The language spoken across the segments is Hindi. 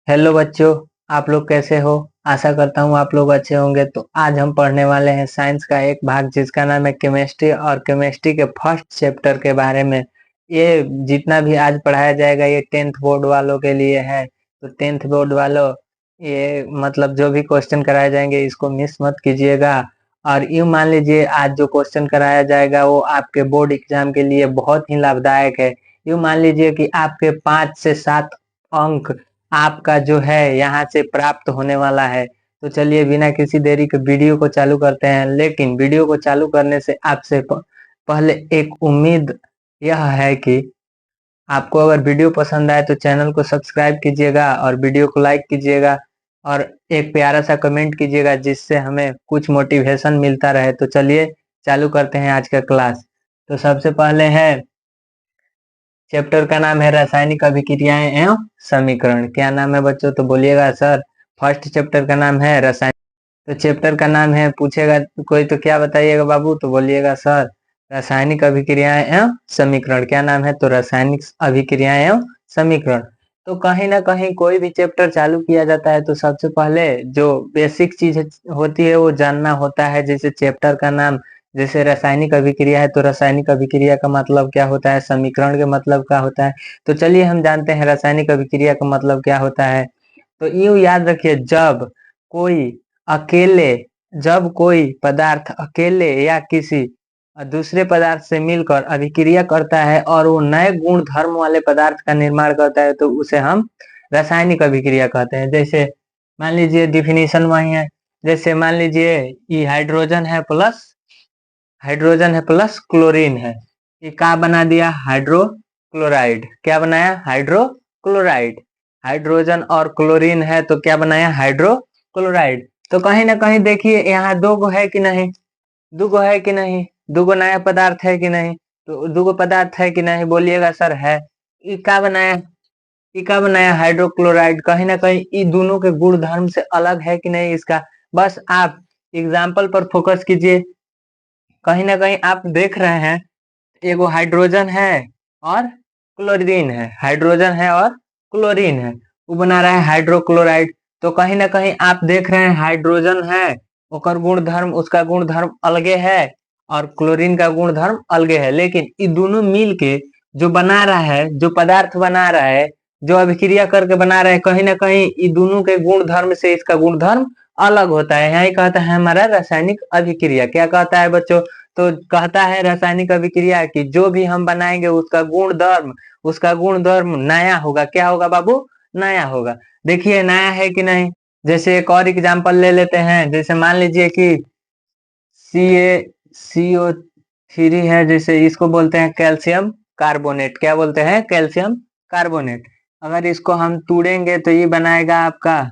हेलो बच्चों। आप लोग कैसे हो? आशा करता हूँ आप लोग अच्छे होंगे। तो आज हम पढ़ने वाले हैं साइंस का एक भाग जिसका नाम है केमिस्ट्री, और केमिस्ट्री के फर्स्ट चैप्टर के बारे में। ये जितना भी आज पढ़ाया जाएगा ये 10th बोर्ड वालों के लिए है। तो 10th बोर्ड वालों, ये मतलब जो भी क्वेश्चन कराए जाएंगे इसको मिस मत कीजिएगा। और यूँ मान लीजिए आज जो क्वेश्चन कराया जाएगा वो आपके बोर्ड एग्जाम के लिए बहुत ही लाभदायक है। यूँ मान लीजिए कि आपके 5 से 7 अंक आपका जो है यहाँ से प्राप्त होने वाला है। तो चलिए बिना किसी देरी के वीडियो को चालू करते हैं। लेकिन वीडियो को चालू करने से आपसे पहले एक उम्मीद यह है कि आपको अगर वीडियो पसंद आए तो चैनल को सब्सक्राइब कीजिएगा और वीडियो को लाइक कीजिएगा और एक प्यारा सा कमेंट कीजिएगा जिससे हमें कुछ मोटिवेशन मिलता रहे। तो चलिए चालू करते हैं आज का क्लास। तो सबसे पहले है चैप्टर का नाम है रासायनिक अभिक्रियाएं एवं समीकरण। क्या नाम है बच्चों? तो बोलिएगा सर। फर्स्ट चैप्टर का नाम है रासायनिक। तो चैप्टर का नाम है, पूछेगा कोई तो क्या बताइएगा बाबू? तो बोलिएगा सर रासायनिक अभिक्रियाएं एवं समीकरण। क्या नाम है? तो रासायनिक अभिक्रियाएं एवं समीकरण। तो कहीं ना कहीं कोई भी चैप्टर चालू किया जाता है तो सबसे पहले जो बेसिक चीज होती है वो जानना होता है। जैसे चैप्टर का नाम, जैसे रासायनिक अभिक्रिया है तो रासायनिक अभिक्रिया का मतलब क्या होता है, समीकरण के मतलब क्या होता है। तो चलिए हम जानते हैं रासायनिक अभिक्रिया का मतलब क्या होता है। तो यूं याद रखिए, कोई अकेले जब कोई पदार्थ अकेले या किसी दूसरे पदार्थ से मिलकर अभिक्रिया करता है और वो नए गुण धर्म वाले पदार्थ का निर्माण करता है तो उसे हम रासायनिक अभिक्रिया कहते हैं। जैसे मान लीजिए डिफिनीशन वही है। जैसे मान लीजिए ये हाइड्रोजन है प्लस क्लोरीन है। ये क्या बना दिया? हाइड्रोक्लोराइड। क्या बनाया? हाइड्रोक्लोराइड। हाइड्रोजन और क्लोरीन है तो क्या बनाया? हाइड्रोक्लोराइड। तो कहीं ना कहीं देखिए यहाँ दो गो है कि नहीं? दो गो है कि नहीं? दो गो नया पदार्थ है कि नहीं? तो दो गो पदार्थ है कि नहीं? बोलिएगा सर है। ये क्या बनाया? ये क्या बनाया? हाइड्रोक्लोराइड। कहीं ना कहीं ये दोनों के गुण धर्म से अलग है कि नहीं इसका? बस आप एग्जाम्पल पर फोकस कीजिए। कहीं ना कहीं आप देख रहे हैं एगो हाइड्रोजन है और क्लोरीन है, हाइड्रोजन है और क्लोरीन है, वो बना रहा है हाइड्रोक्लोराइड। तो कहीं ना कहीं आप देख रहे हैं हाइड्रोजन है, ओकर गुण धर्म, उसका गुण धर्म अलगे है और क्लोरीन का गुण धर्म अलगे है। लेकिन ये दोनों मिल के जो बना रहा है, जो पदार्थ बना रहा है, जो अभिक्रिया करके बना रहा है, कहीं ना कहीं ये दोनों के गुण धर्म से इसका गुण धर्म अलग होता है। यहाँ कहता है हमारा रासायनिक अभिक्रिया। क्या कहता है बच्चों? तो कहता है रासायनिक अभिक्रिया की जो भी हम बनाएंगे उसका गुण धर्म नया होगा। क्या होगा बाबू? नया होगा। देखिए नया है कि नहीं। जैसे एक और एग्जांपल ले लेते हैं। जैसे मान लीजिए कि CaCO3 है, जैसे इसको बोलते हैं कैल्शियम कार्बोनेट। क्या बोलते हैं? Calcium carbonate. अगर इसको हम तोड़ेंगे तो ये बनाएगा आपका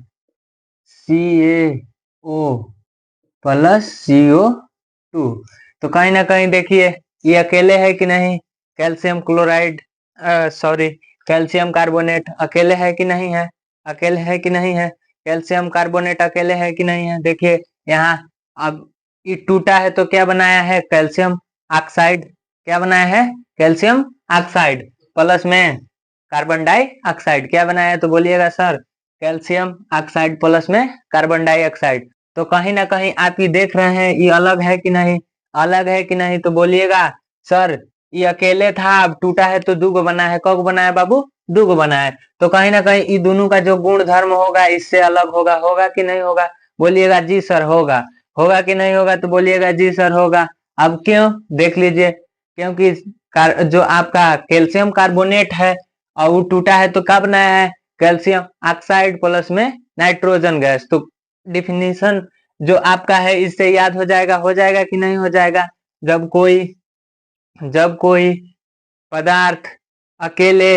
CaO+CO2। तो कहीं ना कहीं देखिए ये अकेले है कि नहीं? Calcium chloride, sorry, calcium carbonate अकेले है कि नहीं है? अकेले है कि नहीं है? कैल्शियम कार्बोनेट अकेले है कि नहीं है? देखिए यहाँ अब ये टूटा है तो क्या बनाया है? Calcium oxide. क्या बनाया है? कैल्शियम ऑक्साइड प्लस में कार्बन डाइऑक्साइड। क्या बनाया है? तो बोलिएगा सर कैल्शियम ऑक्साइड प्लस में कार्बन डाइऑक्साइड। तो कहीं ना कहीं आप ये देख रहे हैं ये अलग है कि नहीं? अलग है कि नहीं? तो बोलिएगा सर ये अकेले था, अब टूटा है तो दो गो बना है। कब बना है बाबू? दो गो बना है। तो कहीं ना कहीं ये दोनों का जो गुण धर्म होगा इससे अलग होगा। होगा कि नहीं होगा? बोलिएगा जी सर होगा। होगा कि नहीं होगा? तो बोलिएगा जी सर होगा। अब क्यों? देख लीजिए, क्योंकि जो आपका कैल्शियम कार्बोनेट है और वो टूटा है तो क्या बनाया है? कैल्शियम ऑक्साइड प्लस में नाइट्रोजन गैस। तो डिफिनीशन जो आपका है इससे याद हो जाएगा। हो जाएगा कि नहीं हो जाएगा? जब कोई जब कोई पदार्थ अकेले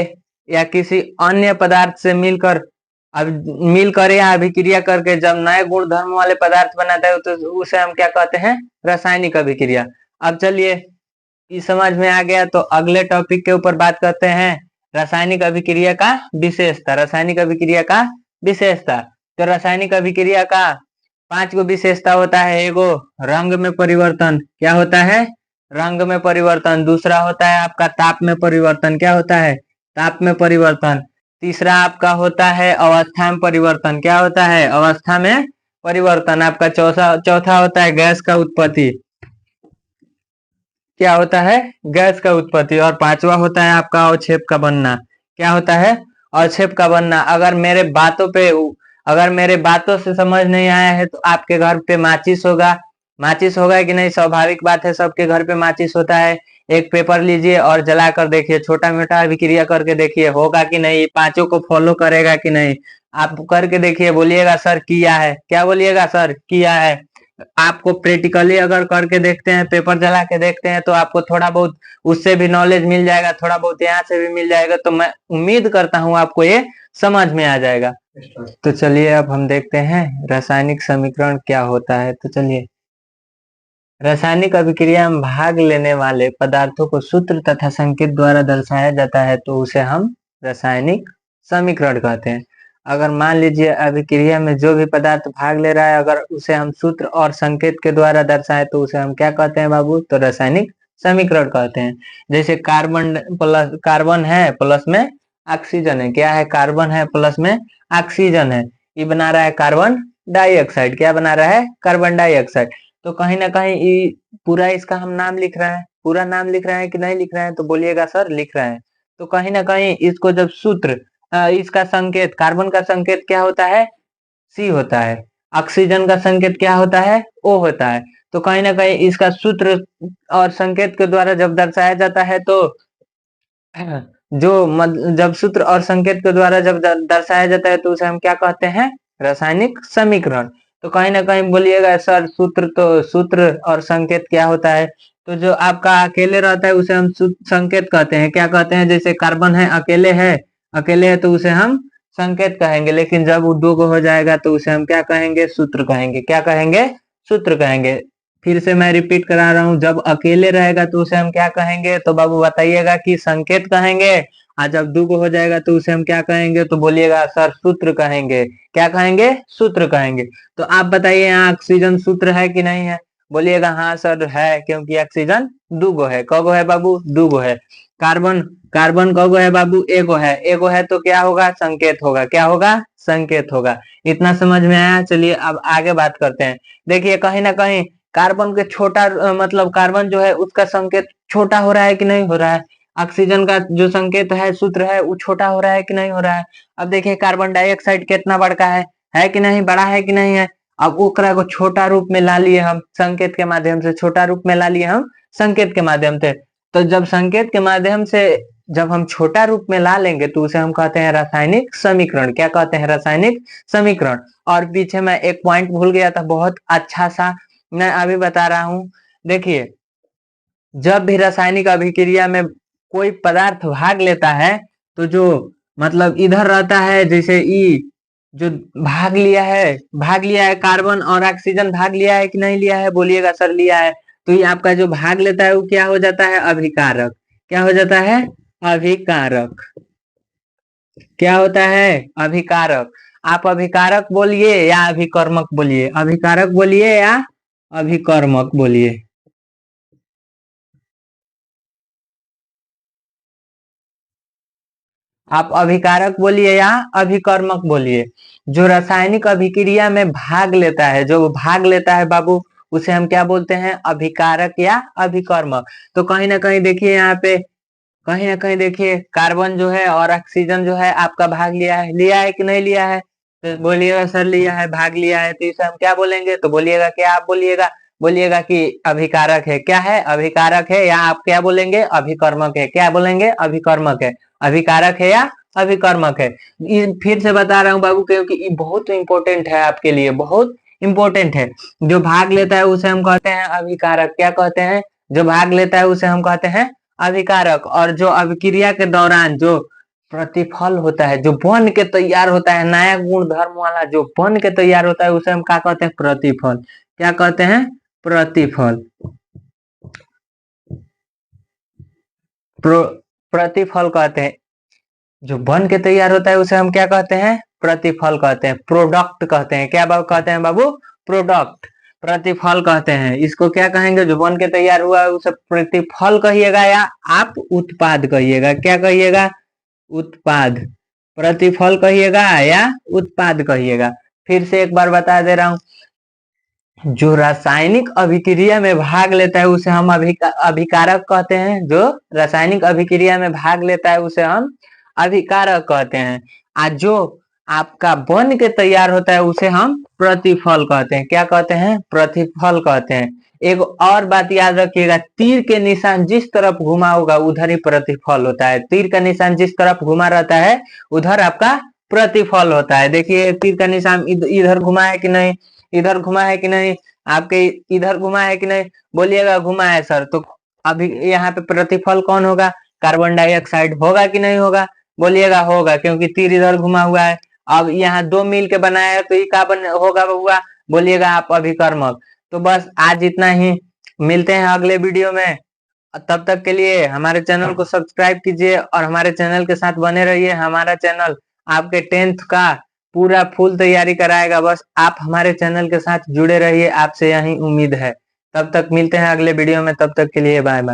या किसी अन्य पदार्थ से अब मिलकर या अभिक्रिया करके जब नए गुण धर्म वाले पदार्थ बनाता है तो उसे हम क्या कहते हैं? रासायनिक अभिक्रिया। अब चलिए ये समझ में आ गया तो अगले टॉपिक के ऊपर बात करते हैं। रासायनिक अभिक्रिया का विशेषता। रासायनिक अभिक्रिया का विशेषता। तो रासायनिक अभिक्रिया का 5 गो विशेषता होता है। एगो रंग में परिवर्तन। क्या होता है? रंग में परिवर्तन। दूसरा होता है आपका ताप में परिवर्तन। क्या होता है? ताप में परिवर्तन। तीसरा आपका होता है अवस्था में परिवर्तन। क्या होता है? अवस्था में परिवर्तन। आपका चौथा चौथा होता है गैस का उत्पत्ति। क्या होता है? गैस का उत्पत्ति। और पांचवा होता है आपका अवक्षेप का बनना। क्या होता है? अवक्षेप का बनना। अगर मेरे बातों से समझ नहीं आया है तो आपके घर पे माचिस होगा। माचिस होगा कि नहीं? स्वाभाविक बात है, सबके घर पे माचिस होता है। एक पेपर लीजिए और जला कर देखिए, छोटा मोटा अभिक्रिया करके देखिए, होगा कि नहीं, पांचों को फॉलो करेगा कि नहीं। आप करके देखिए, बोलिएगा सर किया है। क्या बोलिएगा? सर किया है। आपको प्रैक्टिकली अगर करके देखते हैं, पेपर जला के देखते हैं, तो आपको थोड़ा बहुत उससे भी नॉलेज मिल जाएगा, थोड़ा बहुत यहाँ से भी मिल जाएगा। तो मैं उम्मीद करता हूँ आपको ये समझ में आ जाएगा। तो चलिए अब हम देखते हैं रासायनिक समीकरण क्या होता है। तो चलिए, रासायनिक अभिक्रिया में भाग लेने वाले पदार्थों को सूत्र तथा संकेत द्वारा दर्शाया जाता है, तो उसे हम रासायनिक समीकरण कहते हैं। अगर मान लीजिए अभिक्रिया में जो भी पदार्थ भाग ले रहा है, अगर उसे हम सूत्र और संकेत के द्वारा दर्शाए तो उसे हम क्या कहते हैं बाबू? तो रासायनिक समीकरण कहते हैं। जैसे कार्बन है प्लस में ऑक्सीजन है। क्या है? कार्बन है प्लस में ऑक्सीजन है। ये बना रहा है कार्बन डाइऑक्साइड। क्या बना रहा है? Carbon dioxide. तो कहीं ना कहीं पूरा इसका हम नाम लिख रहे हैं। पूरा नाम लिख रहे हैं कि नहीं लिख रहे हैं? तो बोलिएगा सर लिख रहे हैं। तो कहीं ना कहीं इसको जब सूत्र इसका संकेत, कार्बन का संकेत क्या होता है? सी होता है। ऑक्सीजन का संकेत क्या होता है? ओ होता है। तो कहीं ना कहीं इसका सूत्र और संकेत के द्वारा जब दर्शाया जाता है तो जब सूत्र और संकेत के द्वारा जब दर्शाया जाता है तो उसे हम क्या कहते हैं? रासायनिक समीकरण। तो कहीं ना कहीं बोलिएगा सर सूत्र और संकेत क्या होता है? तो जो आपका अकेले रहता है उसे हम संकेत कहते हैं। क्या कहते हैं? जैसे कार्बन है, अकेले है तो उसे हम संकेत कहेंगे। लेकिन जब वो दो को हो जाएगा तो उसे हम क्या कहेंगे? सूत्र कहेंगे। क्या कहेंगे? सूत्र कहेंगे। फिर से मैं रिपीट करा रहा हूं, जब अकेले रहेगा तो उसे हम क्या कहेंगे? तो बाबू बताइएगा कि संकेत कहेंगे। और जब दुगो हो जाएगा तो उसे हम क्या कहेंगे? तो बोलिएगा सर सूत्र कहेंगे। क्या कहेंगे? सूत्र कहेंगे। तो आप बताइए यहाँ ऑक्सीजन सूत्र है कि नहीं है? बोलिएगा हाँ सर है, क्योंकि ऑक्सीजन दुगो है। कगो है बाबू? दुगो है। कार्बन कार्बन कगो है बाबू? एगो है। एगो है तो क्या होगा? संकेत होगा। क्या होगा? संकेत होगा। इतना समझ में आया? चलिए अब आगे बात करते हैं। देखिए कहीं ना कहीं कार्बन के मतलब कार्बन जो है उसका संकेत छोटा हो रहा है कि नहीं हो रहा है? ऑक्सीजन का जो संकेत है, सूत्र है, वो छोटा हो रहा है कि नहीं हो रहा है? अब देखिए कार्बन डाइऑक्साइड कितना बड़का है कि नहीं? बड़ा है कि नहीं है? अब ओकरा को छोटा रूप में ला लिए हम संकेत के माध्यम से। छोटा रूप में ला लिए हम संकेत के माध्यम से। तो जब संकेत के माध्यम से जब हम छोटा रूप में ला लेंगे तो उसे हम कहते हैं रासायनिक समीकरण। क्या कहते हैं? रासायनिक समीकरण। और पीछे मैं एक पॉइंट भूल गया था, बहुत अच्छा सा, मैं अभी बता रहा हूं। देखिए जब भी रासायनिक अभिक्रिया में कोई पदार्थ भाग लेता है तो जो मतलब इधर रहता है, जैसे ई जो भाग लिया है कार्बन और ऑक्सीजन भाग लिया है कि नहीं लिया है? बोलिएगा सर लिया है। तो ये आपका जो भाग लेता है वो क्या हो जाता है? अभिकारक। क्या हो जाता है? अभिकारक। क्या होता है? अभिकारक। आप अभिकारक बोलिए या अभिकर्मक बोलिए? अभिकारक बोलिए या अभिकर्मक बोलिए? आप अभिकारक बोलिए या अभिकर्मक बोलिए? जो रासायनिक अभिक्रिया में भाग लेता है, जो भाग लेता है बाबू, उसे हम क्या बोलते हैं? अभिकारक या अभिकर्मक। तो कहीं ना कहीं देखिए यहाँ पे, कहीं ना कहीं देखिए कार्बन जो है और ऑक्सीजन जो है आपका भाग लिया है कि नहीं लिया है? तो बोलिएगा सर लिया है, भाग लिया है, तो इसे हम क्या बोलेंगे? तो बोलिएगा क्या? आप बोलिएगा बोलिएगा कि अभिकारक है। क्या है? अभिकारक है। या आप क्या बोलेंगे? अभिकर्मक है। क्या बोलेंगे? अभिकर्मक है। अभिकारक है या अभिकर्मक है? फिर से बता रहा हूँ बाबू, क्योंकि ये बहुत इंपॉर्टेंट है आपके लिए, बहुत इंपॉर्टेंट है। जो भाग लेता है उसे हम कहते हैं अभिकारक। क्या कहते हैं? जो भाग लेता है उसे हम कहते हैं अभिकारक। और जो अभिक्रिया के दौरान जो प्रतिफल होता है, जो बन के तैयार होता है, नया गुण धर्म वाला जो बन के तैयार होता है, उसे हम क्या कहते हैं? प्रतिफल। क्या कहते हैं? प्रतिफल। प्रतिफल कहते हैं। जो बन के तैयार होता है उसे हम क्या कहते हैं? प्रतिफल कहते हैं। प्रोडक्ट कहते हैं। क्या बाबू कहते हैं बाबू? प्रोडक्ट। प्रतिफल कहते हैं। इसको क्या कहेंगे? जो बन के तैयार हुआ है उसे प्रतिफल कहिएगा या आप उत्पाद कहिएगा। क्या कहिएगा? उत्पाद। प्रतिफल कहिएगा या उत्पाद कहिएगा। फिर से एक बार बता दे रहा हूं, जो रासायनिक अभिक्रिया में भाग लेता है उसे हम अभिकारक कहते हैं। जो रासायनिक अभिक्रिया में भाग लेता है उसे हम अभिकारक कहते हैं। आज जो आपका बन के तैयार होता है उसे हम प्रतिफल कहते हैं। क्या कहते हैं? प्रतिफल कहते हैं। एक और बात याद रखिएगा, तीर के निशान जिस तरफ घुमा होगा उधर ही प्रतिफल होता है। तीर का निशान जिस तरफ घुमा रहता है उधर आपका प्रतिफल होता है। देखिए तीर का निशान इधर घुमा है कि नहीं, इधर घुमा है कि नहीं, आपके इधर घुमा है कि नहीं, बोलिएगा घुमा है सर। तो अभी यहाँ पे प्रतिफल कौन होगा? कार्बन डाइऑक्साइड होगा कि नहीं होगा? बोलिएगा होगा, क्योंकि तीर इधर घुमा हुआ है। अब यहाँ दो मिल के बनाया है तो ये कार्बन होगा हुआ, बोलिएगा आप अभिकर्मक। तो बस आज इतना ही, मिलते हैं अगले वीडियो में। तब तक के लिए हमारे चैनल को सब्सक्राइब कीजिए और हमारे चैनल के साथ बने रहिए। हमारा चैनल आपके 10th का पूरा फुल तैयारी कराएगा। बस आप हमारे चैनल के साथ जुड़े रहिए, आपसे यही उम्मीद है। तब तक मिलते हैं अगले वीडियो में, तब तक के लिए बाय बाय।